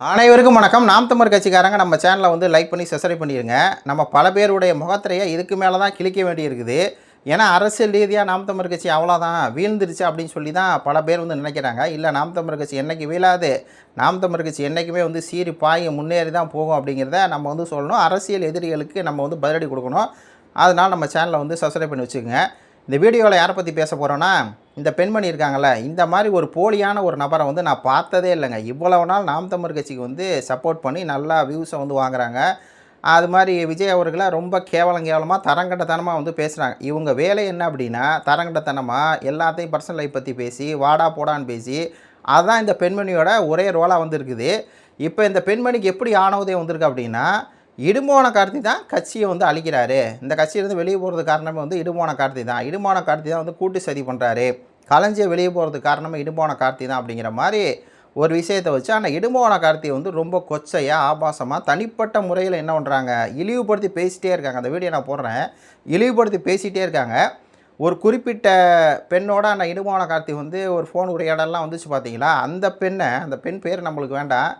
அனைவருக்கும் வணக்கம். நாம் தமிழர் கட்சிக்காரங்க நம்ம சேனலை வந்து லைக் பண்ணி சப்ஸ்கிரைப் பண்ணிடுங்க. நம்ம பல பேருடைய முகத்திரையை இதுக்கு மேலே தான் கிழிக்க வேண்டியிருக்குது. ஏன்னா அரசியல் ரீதியாக நாம் தமிழர் கட்சி அவ்வளோதான் வீழ்ந்துருச்சு அப்படின்னு சொல்லி தான் பல பேர் வந்து நினைக்கிறாங்க. இல்லை, நாம் தமிழர் கட்சி என்றைக்கு வீழாது, நாம் தமிழர் கட்சி என்றைக்குமே வந்து சீறி பாய் முன்னேறி தான் போகும் அப்படிங்கிறத நம்ம வந்து சொல்லணும். அரசியல் எதிரிகளுக்கு நம்ம வந்து பதிலடி கொடுக்கணும். அதனால் நம்ம சேனலை வந்து சப்ஸ்கிரைப் பண்ணி வச்சுக்கோங்க. இந்த வீடியோவில் யாரை பற்றி பேச போகிறோன்னா, இந்த பெண்மணி இருக்காங்கள்ல, இந்த மாதிரி ஒரு போலியான ஒரு நபரை வந்து நான் பார்த்ததே இல்லைங்க. இவ்வளவு நாள் நாம் தமிழர் கட்சிக்கு வந்து சப்போர்ட் பண்ணி நல்லா வியூஸை வந்து வாங்குறாங்க. அது மாதிரி விஜய் அவர்களை ரொம்ப கேவலமாக தரங்கட்டத்தனமாக வந்து பேசுகிறாங்க. இவங்க வேலை என்ன அப்படின்னா, தரங்கட்டத்தனமாக எல்லாத்தையும் பர்சனல் லைஃப் பற்றி பேசி வாடா போடான்னு பேசி அதுதான் இந்த பெண்மணியோட ஒரே ரோலாக வந்துருக்குது. இப்போ இந்த பெண்மணிக்கு எப்படி ஆணவதே வந்திருக்கு அப்படின்னா, இடும்போன கார்த்தி தான் கட்சியை வந்து அழிக்கிறாரு. இந்த கட்சியிலேருந்து வெளியே போகிறதுக்கு காரணமே வந்து இடும்போன கார்த்தி தான். இடும்போன கார்த்தி தான் வந்து கூட்டு சதி பண்ணுறாரு. கலைஞ்சியை வெளியே போகிறதுக்கு காரணமே இடும்போன கார்த்தி தான் அப்படிங்கிற மாதிரி ஒரு விஷயத்தை வச்சு, ஆனால் இடும்போன கார்த்தி வந்து ரொம்ப கொச்சையாக ஆபாசமாக தனிப்பட்ட முறையில் என்ன பண்ணுறாங்க, இழிவுபடுத்தி பேசிகிட்டே இருக்காங்க. அந்த வீடியோ நான் போடுறேன். இழிவுபடுத்தி பேசிகிட்டே இருக்காங்க. ஒரு குறிப்பிட்ட பெண்ணோட அந்த இடும்போன கார்த்தி வந்து ஒரு ஃபோன் உரையாடலாம் வந்துச்சு பார்த்தீங்களா, அந்த பெண் பேர் நம்மளுக்கு வேண்டாம்.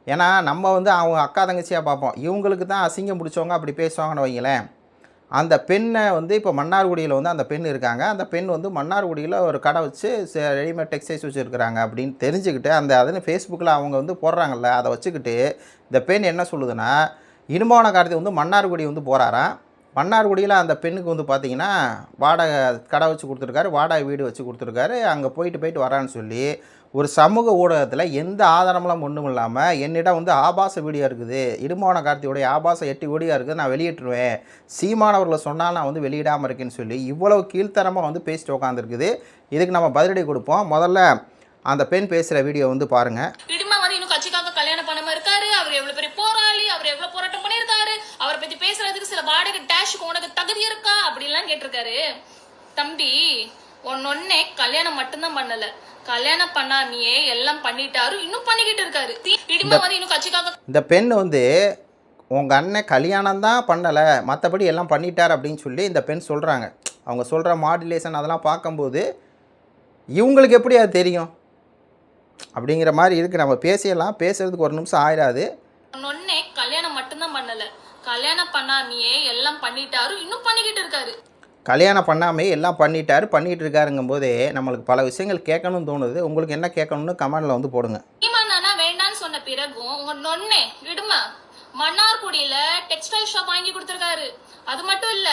ஏன்னா நம்ம வந்து அவங்க அக்கா தங்கச்சியாக பார்ப்போம். இவங்களுக்கு தான் அசிங்கம் பிடிச்சவங்க அப்படி பேசுவாங்கன்னு வைங்களேன். அந்த பெண்ணை வந்து இப்போ மன்னார்குடியில் வந்து அந்த பெண் இருக்காங்க. அந்த பெண் வந்து மன்னார்குடியில் ஒரு கடை வச்சு ரெடிமேட் டெக்ஸ்டைல்ஸ் வச்சுருக்கிறாங்க அப்படின்னு தெரிஞ்சுக்கிட்டு, அதுன்னு ஃபேஸ்புக்கில் அவங்க வந்து போடுறாங்கல்ல, அதை வச்சுக்கிட்டு இந்த பெண் என்ன சொல்லுதுன்னா, இடும்பான கார்த்தி வந்து மன்னார்குடி வந்து போகிறாராம். மன்னார்குடியில் அந்த பெண்ணுக்கு வந்து பார்த்திங்கன்னா வாடகை கடை வச்சு கொடுத்துருக்காரு, வாடகை வீடு வச்சு கொடுத்துருக்காரு. அங்கே போயிட்டு வரான்னு சொல்லி ஒரு சமூக ஊடகத்தில் எந்த ஆதாரமெல்லாம் ஒன்றும் இல்லாமல் என்னிடம் வந்து ஆபாச வீடியோ இருக்குது, இடும்பான கார்த்தியோடைய ஆபாச 8 வீடியோ இருக்குது, நான் வெளியிட்டுருவேன், சீமானவர்களை சொன்னால் நான் வந்து வெளியிடாமல் இருக்கேன்னு சொல்லி இவ்வளவு கீழ்த்தரமாக வந்து பேசிட்டு உட்காந்துருக்குது. இதுக்கு நம்ம பதிலடி கொடுப்போம். முதல்ல அந்த பெண் பேசுகிற வீடியோ வந்து பாருங்கள். இடுமா வந்து இன்னும் கட்சிக்காக கல்யாணம் பண்ணாம இருக்காரு. அவர் எவ்வளவு பெரிய போராளி, அவர் எவ்வளவு போராட்டம் பண்ணியிருக்காரு, அவரை பத்தி பேசுறதுக்கு சில வாடகை டேஷுக்கு உனக்கு தகுதி இருக்கா அப்படின்லாம் கேட்டிருக்காரு. தம்பி, ஒன்னொன்னே கல்யாணம் மட்டும்தான் பண்ணல, கல்யாணம் பண்ணாமையே எல்லாம் பண்ணிட்டாரு, இன்னும் பண்ணிக்கிட்டு இருக்காரு. இடுமா வந்து இன்னும் கட்சிக்காக இந்த பெண் வந்து உங்கள் அண்ணன் கல்யாணம் தான் பண்ணலை, மற்றபடி எல்லாம் பண்ணிட்டார் அப்படின்னு சொல்லி இந்த பெண் சொல்கிறாங்க. அவங்க சொல்கிற மாடுலேஷன் அதெல்லாம் பார்க்கும்போது இவங்களுக்கு எப்படி அது தெரியும் அப்படிங்கிற மாதிரி இருக்குது. நம்ம பேசுறதுக்கு ஒரு நிமிஷம் ஆயிடாது. ஒன்னொன்னே கல்யாணம் மட்டும்தான் பண்ணல, கல்யாணம் பண்ணாமையே எல்லாம் பண்ணிட்டாரு, இன்னும் பண்ணிக்கிட்டு இருக்காரு. கல்யாணம் பண்ணாமே எல்லாம் பண்ணிகிட்டு இருக்காருங்கும் போதே நம்மளுக்கு பல விஷயங்கள் கேட்கணும்னு தோணுது. உங்களுக்கு என்ன கேட்கணும்னு கமெண்டில் வந்து போடுங்க. வேண்டான்னு சொன்ன பிறகும் உங்க நொண்ணே விடுமா மன்னார்குடியில டெக்ஸ்டைல் ஷாப் வாங்கி கொடுத்திருக்காரு. அது மட்டும் இல்ல,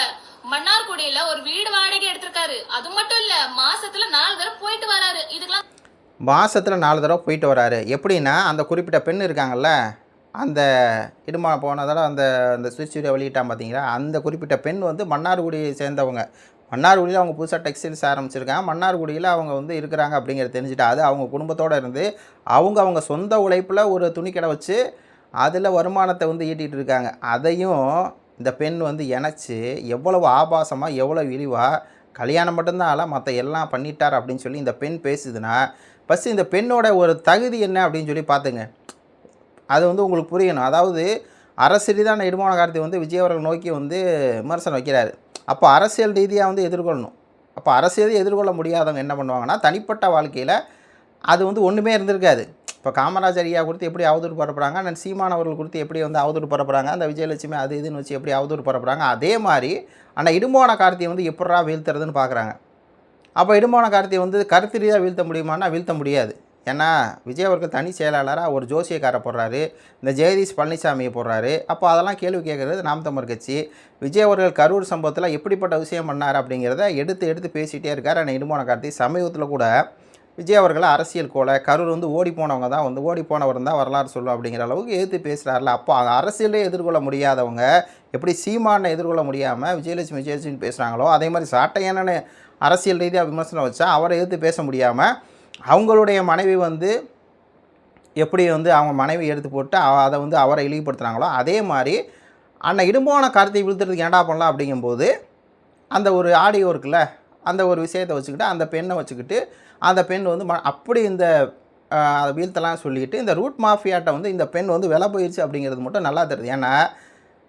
மன்னார்குடியில ஒரு வீடு வாடகை எடுத்திருக்காரு. அது மட்டும் இல்ல, மாசத்துல 4 தடவை போயிட்டு வராரு. இதுக்கெல்லாம் மாதத்தில் 4 தடவை போயிட்டு வராரு. எப்படின்னா, அந்த குறிப்பிட்ட பெண் இருக்காங்கல்ல, அந்த இடுமா போனதோட அந்த சுவிட்ச் வீடியோ வெளியிட்டான் பார்த்தீங்களா, அந்த குறிப்பிட்ட பெண் வந்து மன்னார்குடியை சேர்ந்தவங்க. மன்னார்குடியில் அவங்க புதுசாக டெக்ஸ்டைல்ஸ் ஆரம்பிச்சிருக்காங்க. மன்னார்குடியில் அவங்க வந்து இருக்கிறாங்க அப்படிங்கிறத தெரிஞ்சுட்டு, அது அவங்க குடும்பத்தோடு இருந்து அவங்க சொந்த உழைப்பில் ஒரு துணிக்கடை வச்சு அதில் வருமானத்தை வந்து ஈட்டிகிட்டு இருக்காங்க. அதையும் இந்த பெண் வந்து இணைச்சி எவ்வளவு ஆபாசமாக எவ்வளோ இழிவாக கல்யாணம் மட்டும்தான் ஆள மற்ற எல்லாம் பண்ணிட்டார் அப்படின்னு சொல்லி இந்த பெண் பேசுதுன்னா, ஃபஸ்ட்டு இந்த பெண்ணோட ஒரு தகுதி என்ன அப்படின்னு சொல்லி பார்த்துங்க. அது வந்து உங்களுக்கு புரியணும். அதாவது அரசியல்தான் இடுமான கார்த்தி வந்து விஜய் அவர்கள் நோக்கி வந்து விமர்சனம் வைக்கிறாரு. அப்போ அரசியல் ரீதியாக வந்து எதிர்கொள்ளணும். அப்போ அரசியலை எதிர்கொள்ள முடியாதவங்க என்ன பண்ணுவாங்கன்னா, தனிப்பட்ட வாழ்க்கையில் அது வந்து ஒன்றுமே இருந்திருக்காது. இப்போ காமராஜர் ஐயா குறித்து எப்படி அவதூறு பரப்புகிறாங்க, நான் சீமானவர்கள் குறித்து எப்படி வந்து அவதூறு பரப்புகிறாங்க, அந்த விஜயலட்சுமி அது இதுன்னு வச்சு எப்படி அவதூறு பரப்புகிறாங்க, அதே மாதிரி ஆனால் இடுமான கார்த்தியை வந்து எப்படா வீழ்த்துறதுன்னு பார்க்குறாங்க. அப்போ இடுமான கார்த்தியை வந்து கருத்து ரீதியாக வீழ்த்த முடியுமான்னா வீழ்த்த முடியாது. ஏன்னா விஜய் அவர்கள் தனி செயலாளராக ஒரு ஜோசியக்காரை போடுறாரு, இந்த ஜெகதீஷ் பழனிசாமியை போடுறாரு. அப்போ அதெல்லாம் கேள்வி கேட்குறது நாம் தமிழர் கட்சி. விஜய் அவர்கள் கரூர் சம்பவத்தில் எப்படிப்பட்ட விஷயம் பண்ணார் அப்படிங்கிறத எடுத்து பேசிகிட்டே இருக்கார். ஆனால் இடுமான கார்த்தி சமீபத்தில் கூட விஜய் அவர்களை அரசியல் கோலை, கரூர் வந்து ஓடி போனவர் தான் வரலாறு சொல்லும் அப்படிங்கிற அளவுக்கு எதிர்த்து பேசுகிறாரில்ல. அப்போ அரசியலே எதிர்கொள்ள முடியாதவங்க எப்படி சீமானை எதிர்கொள்ள முடியாமல் விஜயலட்சுமி பேசுகிறாங்களோ, அதே மாதிரி சாட்டையானன்னு அரசியல் ரீதியாக விமர்சனம் வச்சா அவரை எதிர்த்து பேச முடியாமல் அவங்களுடைய மனைவி வந்து எப்படி வந்து அவங்க மனைவி எடுத்து போட்டு அதை வந்து அவரை இழிவுபடுத்துகிறாங்களோ, அதே மாதிரி அண்ணன் இடும்போன கார்த்தியை வீழ்த்துறதுக்கு ஏண்டா பண்ணலாம் அப்படிங்கும்போது அந்த ஒரு ஆடியோ இருக்குல்ல, அந்த ஒரு விஷயத்தை வச்சுக்கிட்டு அந்த பெண்ணை வச்சுக்கிட்டு அந்த பெண் வந்து அப்படி இந்த அதை வீழ்த்தலாம் சொல்லிட்டு இந்த ரூட் மாஃபியாட்டை வந்து இந்த பெண் வந்து விலை போயிடுச்சு அப்படிங்கிறது மட்டும் நல்லா தெரியுது. ஏன்னா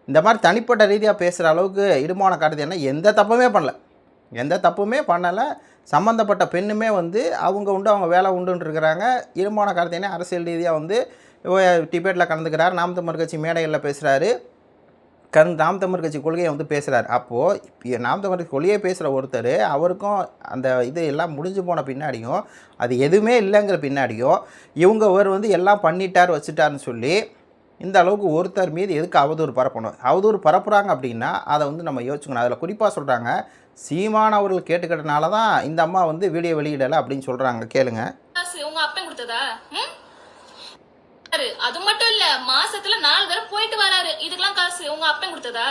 இந்த மாதிரி தனிப்பட்ட ரீதியாக பேசுகிற அளவுக்கு இடுமான கார்த்தி என்ன எந்த தப்புமே பண்ணலை. சம்மந்தப்பட்ட பெண்ணுமே வந்து அவங்க உண்டு அவங்க வேலை உண்டுன்னு இருக்கிறாங்க. இடுமான கார்த்தியனே அரசியல் ரீதியாக வந்து டிபேட்டில் கலந்துக்கிறார், நாம் தமிழர் கட்சி மேடைகளில் பேசுகிறாரு, நாம் தமிழர் கட்சி கொள்கையை வந்து பேசுகிறார். அப்போது நாம் தமிழர் கட்சி கொள்கையை பேசுகிற ஒருத்தர் அவருக்கும் அந்த இது எல்லாம் முடிஞ்சு போன பின்னாடியும் அது எதுவுமே இல்லைங்கிற பின்னாடியும் இவங்க வந்து எல்லாம் பண்ணிட்டார் வச்சுட்டாருன்னு சொல்லி இந்த அளவுக்கு ஒருத்தர் மீது எதுக்கு அவதூறு பரப்பணும்? அவதூறு பரப்புகிறாங்க அப்படின்னா அதை வந்து நம்ம யோசிச்சுக்கணும். அதில் குறிப்பாக சொல்கிறாங்க, சீமான் அவர்கள் கேட்டுக்கிட்டனால தான் இந்த அம்மா வந்து வீடியோ வெளியிடலை அப்படின்னு சொல்கிறாங்க. கேளுங்க. உங்க அப்பன் கொடுத்ததா? அது மட்டும் இல்ல, மாசத்துல 4 தடவை போயிட்டு வராரு. இதுக்கெல்லாம் காசு உங்க அப்பன் கொடுத்ததா?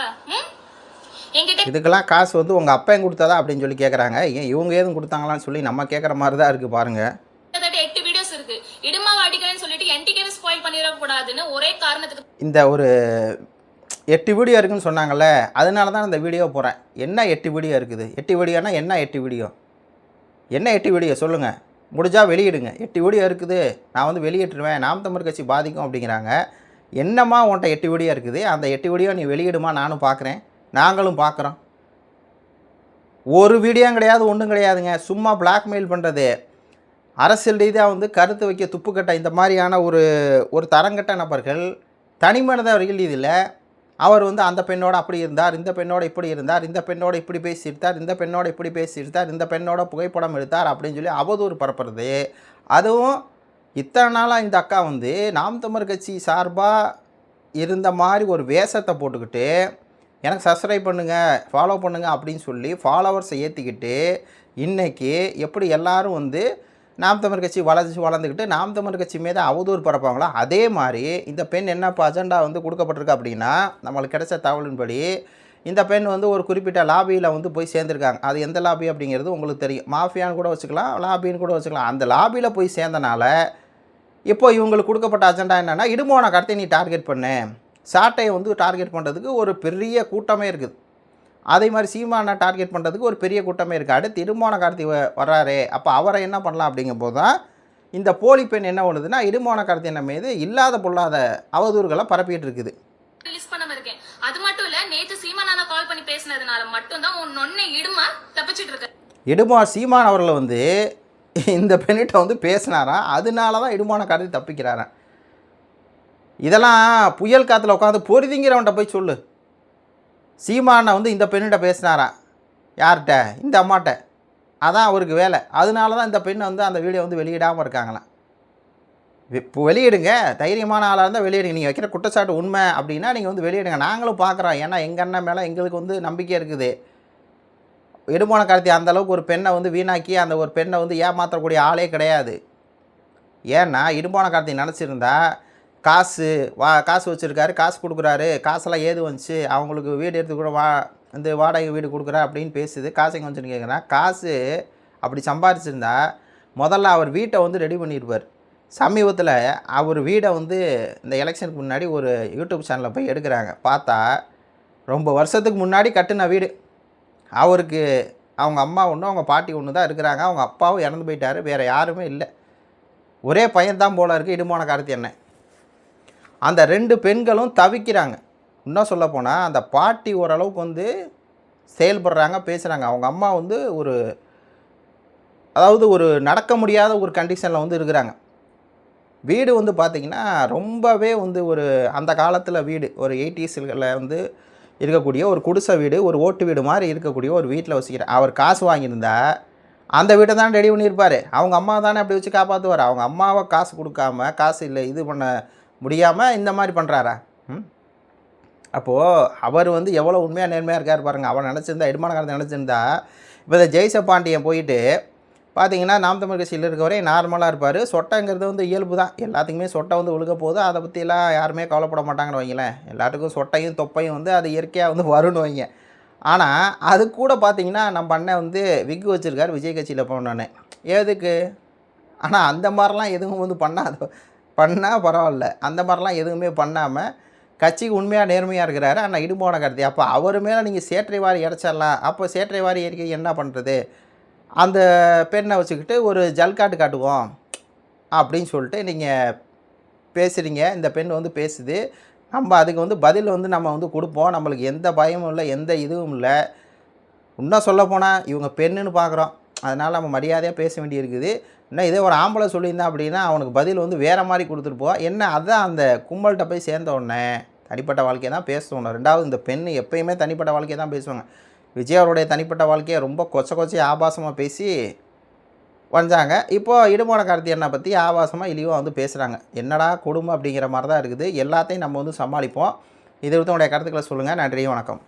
என்கிட்ட இதுக்கெல்லாம் காசு வந்து உங்கள் அப்பன் கொடுத்ததா அப்படின்னு சொல்லி கேட்குறாங்க. ஏன் இவங்க எதுவும் கொடுத்தாங்களான்னு சொல்லி நம்ம கேட்குற மாதிரி தான் இருக்குது பாருங்கள். 8 வீடியோஸ் இருக்கு. இடுமாவை அடிக்கிறேன்னு சொல்லிட்டு என்டிகேவை ஸ்பாயில் பண்ணிடக்கூடாதுன்னு ஒரே காரணத்துக்கு இந்த ஒரு 8 வீடியோ இருக்குன்னு சொன்னாங்கல்ல, அதனால தான் இந்த வீடியோ போகிறேன். என்ன 8 வீடியோ இருக்குது? 8 வீடியோனா என்ன 8 வீடியோ? என்ன 8 வீடியோ சொல்லுங்கள், முடிஞ்சால் வெளியிடுங்க. 8 வீடியோ இருக்குது, நான் வந்து வெளியிட்டுருவேன், நாம் தமிழர் கட்சி பாதிக்கும் அப்படிங்கிறாங்க. என்னம்மா உன்ட்ட 8 வீடியோ இருக்குது? அந்த 8 வீடியோ நீ வெளியிடுமா, நானும் பார்க்குறேன், நாங்களும் பார்க்குறோம். ஒரு வீடியோ கிடையாது, ஒன்றும் கிடையாதுங்க. சும்மா பிளாக்மெயில் பண்ணுறது, அரசியல் ரீதியாக வந்து கருத்து வைக்க துப்புக்கட்ட இந்த மாதிரியான ஒரு தரங்கட்ட நபர்கள் தனிமனித ரீதியில் அவர் வந்து அந்த பெண்ணோட அப்படி இருந்தார், இந்த பெண்ணோட இப்படி இருந்தார், இந்த பெண்ணோட இப்படி பேசியிருந்தார், இந்த பெண்ணோட இப்படி பேசியிருந்தார், இந்த பெண்ணோட புகைப்படம் எடுத்தார் அப்படின்னு சொல்லி அவதூறு பரப்புறது. அதுவும் இத்தனை நாளாக இந்த அக்கா வந்து நாம் தமிழர் கட்சி சார்பாக இருந்த மாதிரி ஒரு வேஷத்தை போட்டுக்கிட்டு எனக்கு சப்ஸ்கிரைப் பண்ணுங்கள், ஃபாலோ பண்ணுங்கள் அப்படின்னு சொல்லி ஃபாலோவர்ஸை ஏற்றிக்கிட்டு இன்றைக்கி எப்படி எல்லோரும் வந்து நாம் தமிழர் கட்சி வளர்ந்துக்கிட்டு நாம் தமிழர் கட்சி மீது அவதூறு பரப்பாங்களோ அதே மாதிரி இந்த பெண் என்ன இப்போ அஜெண்டா வந்து கொடுக்கப்பட்டிருக்கு அப்படின்னா, நம்மளுக்கு கிடைச்ச தகவலின்படி இந்த பெண் வந்து ஒரு குறிப்பிட்ட லாபியில் வந்து போய் சேர்ந்துருக்காங்க. அது எந்த லாபி அப்படிங்கிறது உங்களுக்கு தெரியும். மாஃபியான்னு கூட வச்சுக்கலாம், லாபின்னு கூட வச்சுக்கலாம். அந்த லாபியில் போய் சேர்ந்தனால இப்போ இவங்களுக்கு கொடுக்கப்பட்ட அஜெண்டா என்னென்னா, இடுமோன கடத்தை நீ டார்கெட் பண்ணு, சாட்டையை வந்து டார்கெட் பண்ணுறதுக்கு ஒரு பெரிய கூட்டமே இருக்குது. அதே மாதிரி சீமானை டார்கெட் பண்ணுறதுக்கு ஒரு பெரிய கூட்டமே இருக்குது. அடுத்து இடுமோன கார்த்தி வர்றாரு, அப்போ அவரை என்ன பண்ணலாம் அப்படிங்கும் போது தான் இந்த போலி பெண் என்ன பண்ணுதுன்னா, இடுமோன கார்த்தியனை மீது இல்லாத பொல்லாத அவதூறுகளை பரப்பிட்டு இருக்குது. ரிலீஸ் பண்ணாம இருக்கேன். அது மட்டும் இல்ல, நேத்து சீமானா கால் பண்ணி பேசினதுனால மட்டும் தான் ஒண்ணே இடுமா தப்பிச்சிட்டு இருக்கு. இடுமா சீமான் அவர்களை வந்து இந்த பெண்ணிட்ட வந்து பேசினாராம், அதனால தான் இடுமோன கார்த்தி தப்பிக்கிறாராம். இதெல்லாம் புயல் காற்றுல உட்காந்து பொறிதிங்கிறவன்ட்ட போய் சொல்லு. சீமானை வந்து இந்த பெண்ணிட்ட பேசினாராம், யார்கிட்ட? இந்த அம்மாட்ட. அதான் அவருக்கு வேலை. அதனால தான் இந்த பெண்ணை வந்து அந்த வீடியோ வந்து வெளியிடாமல் இருக்காங்களாம். இப்போ வெளியிடுங்க, தைரியமான ஆளாக இருந்தால் வெளியிடுங்க. நீங்கள் வைக்கிற குற்றச்சாட்டு உண்மை அப்படின்னா நீங்கள் வந்து வெளியிடுங்க, நாங்களும் பார்க்குறோம். ஏன்னா எங்கள் அண்ணன் மேலே எங்களுக்கு வந்து நம்பிக்கை இருக்குது. இடுமோன கார்த்தி அந்தளவுக்கு ஒரு பெண்ணை வந்து வீணாக்கி அந்த ஒரு பெண்ணை வந்து ஏமாற்றக்கூடிய ஆளே கிடையாது. ஏன்னா இடுமோன கார்த்தி நினச்சிருந்தா காசு வச்சுருக்காரு, காசு கொடுக்குறாரு, காசெல்லாம் ஏது வந்துச்சு, அவங்களுக்கு வீடு எடுத்து கூட இந்த வாடகை வீடு கொடுக்குறேன் அப்படின்னு பேசுது, காசு எங்கே வந்துச்சுன்னு கேட்குறேன். காசு அப்படி சம்பாதிச்சிருந்தா முதல்ல அவர் வீட்டை வந்து ரெடி பண்ணியிருப்பார். சமீபத்தில் அவர் வீடை வந்து இந்த எலெக்ஷனுக்கு முன்னாடி ஒரு யூடியூப் சேனலில் போய் எடுக்கிறாங்க. பார்த்தா ரொம்ப வருஷத்துக்கு முன்னாடி கட்டின வீடு. அவருக்கு அவங்க அம்மா ஒன்று, அவங்க பாட்டி ஒன்று தான் இருக்கிறாங்க. அவங்க அப்பாவும் இறந்து போயிட்டார், வேறு யாருமே இல்லை. ஒரே பையன்தான் போல இருக்குது இடுமோன கார்த்தி அண்ணன். அந்த 2 பெண்களும் தவிக்கிறாங்க. இன்னும் சொல்லப்போனால் அந்த பாட்டி ஓரளவுக்கு வந்து செயல்படுறாங்க, பேசுகிறாங்க. அவங்க அம்மா வந்து ஒரு நடக்க முடியாத ஒரு கண்டிஷனில் வந்து இருக்கிறாங்க. வீடு வந்து பார்த்திங்கன்னா ரொம்பவே வந்து அந்த காலத்தில் வீடு ஒரு 80ஸ்களில் வந்து இருக்கக்கூடிய ஒரு குடிசை வீடு, ஒரு ஓட்டு வீடு மாதிரி இருக்கக்கூடிய ஒரு வீட்டில் வசிக்கிறேன். அவர் காசு வாங்கியிருந்தா அந்த வீட்டை தான் ரெடி பண்ணியிருப்பார். அவங்க அம்மா தானே அப்படி வச்சு காப்பாற்றுவார். அவங்க அம்மாவை காசு கொடுக்காம, காசு இல்லை இது பண்ண முடியாமல் இந்த மாதிரி பண்ணுறாரா? அப்போது அவர் வந்து எவ்வளோ உண்மையாக நேர்மையாக இருக்கார் பாருங்கள். அவர் நினச்சிருந்தா, இடுமோன கார்த்தி நினச்சிருந்தா, இப்போ இந்த ஜெய்சபாண்டியன் போயிட்டு பார்த்தீங்கன்னா நாம் தமிழர் கட்சியில் இருக்கவரே நார்மலாக இருப்பார். சொட்டைங்கிறது வந்து இயல்பு தான், எல்லாத்துக்குமே சொட்டை வந்து ஒழுக போகுது, அதை பற்றிலாம் யாருமே கவலைப்பட மாட்டாங்கன்னு வைங்களேன். எல்லாத்துக்கும் சொட்டையும் தொப்பையும் வந்து அது இயற்கையாக வந்து வரும்னு வைங்க. ஆனால் அது கூட பார்த்தீங்கன்னா நம்ம அண்ணன் வந்து விக்கு வச்சுருக்கார் விஜய் கட்சியில் போனோன்னே. எதுக்கு? ஆனால் அந்த மாதிரிலாம் எதுவும் வந்து பண்ணால் பரவாயில்ல, அந்த மாதிரிலாம் எதுவுமே பண்ணாமல் கட்சிக்கு உண்மையாக நேர்மையாக இருக்கிறாரு. ஆனால் இடுமோன கார்த்தி அப்போ அவர் மேலே நீங்கள் சேற்றை வாரி இறச்சிடலாம். அப்போ சேற்றை வாரி இறக்கி என்ன பண்ணுறது? அந்த பெண்ணை வச்சுக்கிட்டு ஒரு ஜல்காட்டு காட்டுவோம் அப்படின்னு சொல்லிட்டு நீங்கள் பேசுகிறீங்க. இந்த பெண் வந்து பேசுது, நம்ம அதுக்கு வந்து பதில் வந்து நம்ம வந்து கொடுப்போம். நம்மளுக்கு எந்த பயமும் இல்லை, எந்த இதுவும் இல்லை. இன்னும் சொல்லப்போனால் இவங்க பெண்ணுன்னு பார்க்குறோம், அதனால் நம்ம மரியாதையாக பேச வேண்டியிருக்குது. இன்னும் இதே ஒரு ஆம்பளை சொல்லியிருந்தான் அப்படின்னா அவனுக்கு பதில் வந்து வேறு மாதிரி கொடுத்துருப்போம். என்ன அதான் அந்த கும்பல்கிட்ட போய் சேர்ந்த உடனே தனிப்பட்ட வாழ்க்கையை தான் பேசணும். 2வது இந்த பெண் எப்பயுமே தனிப்பட்ட வாழ்க்கையை தான் பேசுவாங்க. விஜய் அவருடைய தனிப்பட்ட வாழ்க்கையை ரொம்ப கொச்சை ஆபாசமாக பேசி வந்தாங்க. இப்போது இடுமோன கார்த்தி அண்ணா பற்றி ஆபாசமாக இழிவாக வந்து பேசுகிறாங்க. என்னடா கொடுமை அப்படிங்கிற மாதிரி தான் இருக்குது. எல்லாத்தையும் நம்ம வந்து சமாளிப்போம். இது குறித்து உங்களுடைய கருத்துக்களை சொல்லுங்கள். நன்றி, வணக்கம்.